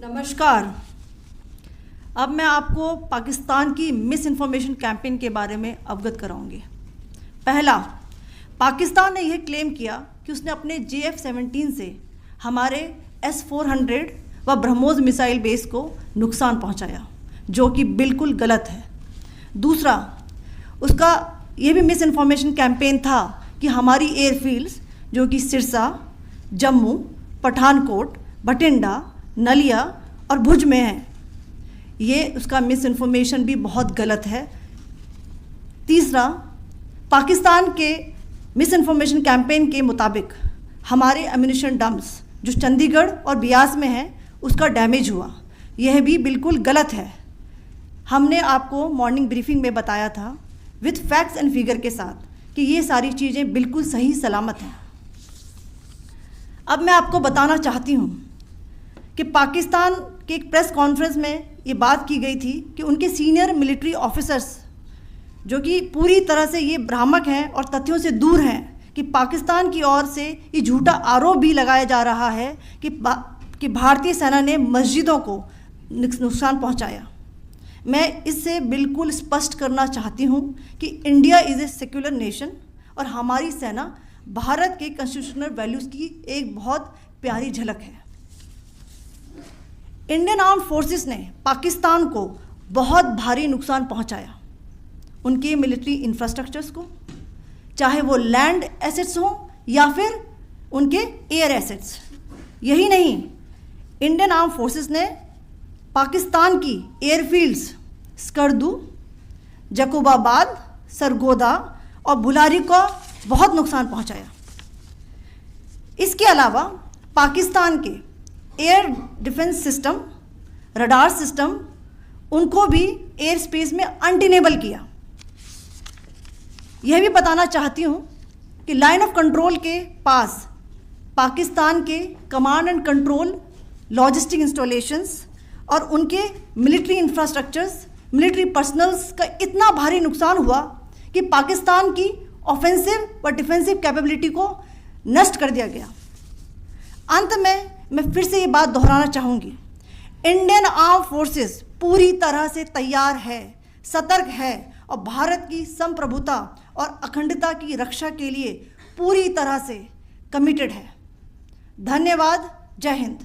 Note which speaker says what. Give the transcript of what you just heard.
Speaker 1: नमस्कार। अब मैं आपको पाकिस्तान की मिस इन्फॉर्मेशन कैंपेन के बारे में अवगत कराऊंगी। पहला, पाकिस्तान ने यह क्लेम किया कि उसने अपने JF-17 से हमारे S-400 व ब्रह्मोस मिसाइल बेस को नुकसान पहुंचाया, जो कि बिल्कुल गलत है। दूसरा, उसका यह भी मिस इन्फॉर्मेशन कैंपेन था कि हमारी एयरफील्ड्स जो कि सिरसा, जम्मू, पठानकोट, बठिंडा, नलिया और भुज में हैं, ये उसका मिस इन्फॉर्मेशन भी बहुत गलत है। तीसरा, पाकिस्तान के मिस इन्फॉर्मेशन कैंपेन के मुताबिक हमारे एम्यूनिशन डम्प्स जो चंडीगढ़ और बियास में हैं उसका डैमेज हुआ, यह भी बिल्कुल गलत है। हमने आपको मॉर्निंग ब्रीफिंग में बताया था विथ फैक्ट्स एंड फिगर के साथ कि ये सारी चीज़ें बिल्कुल सही सलामत हैं। अब मैं आपको बताना चाहती हूँ कि पाकिस्तान के एक प्रेस कॉन्फ्रेंस में ये बात की गई थी कि उनके सीनियर मिलिट्री ऑफिसर्स जो कि पूरी तरह से ये भ्रामक हैं और तथ्यों से दूर हैं कि पाकिस्तान की ओर से ये झूठा आरोप भी लगाया जा रहा है कि भारतीय सेना ने मस्जिदों को नुकसान पहुंचाया। मैं इससे बिल्कुल स्पष्ट करना चाहती हूं कि India is a secular nation और हमारी सेना भारत के कॉन्स्टिट्यूशनल वैल्यूज़ की एक बहुत प्यारी झलक है। इंडियन आर्म्ड फोर्सेस ने पाकिस्तान को बहुत भारी नुकसान पहुंचाया, उनके मिलिट्री इंफ्रास्ट्रक्चर्स को, चाहे वो लैंड एसेट्स हों या फिर उनके एयर एसेट्स। यही नहीं, इंडियन आर्म्ड फोर्सेस ने पाकिस्तान की एयरफील्ड्स स्कर्दू, जकोबाबाद, सरगोदा और बुलारी को बहुत नुकसान पहुंचाया। इसके अलावा पाकिस्तान के air defence system, radar system, उनको भी एयर स्पेस में अनटेनेबल किया। यह भी बताना चाहती हूँ कि लाइन ऑफ कंट्रोल के पास पाकिस्तान के command and control logistic installations और उनके मिलिट्री इंफ्रास्ट्रक्चर्स, मिलिट्री पर्सनल्स का इतना भारी नुकसान हुआ कि पाकिस्तान की ऑफेंसिव व डिफेंसिव कैपेबिलिटी को नष्ट कर दिया गया। अंत में मैं फिर से ये बात दोहराना चाहूँगी, इंडियन आर्म फोर्सेस पूरी तरह से तैयार है, सतर्क है और भारत की संप्रभुता और अखंडता की रक्षा के लिए पूरी तरह से कमिटेड है। धन्यवाद। जय हिंद।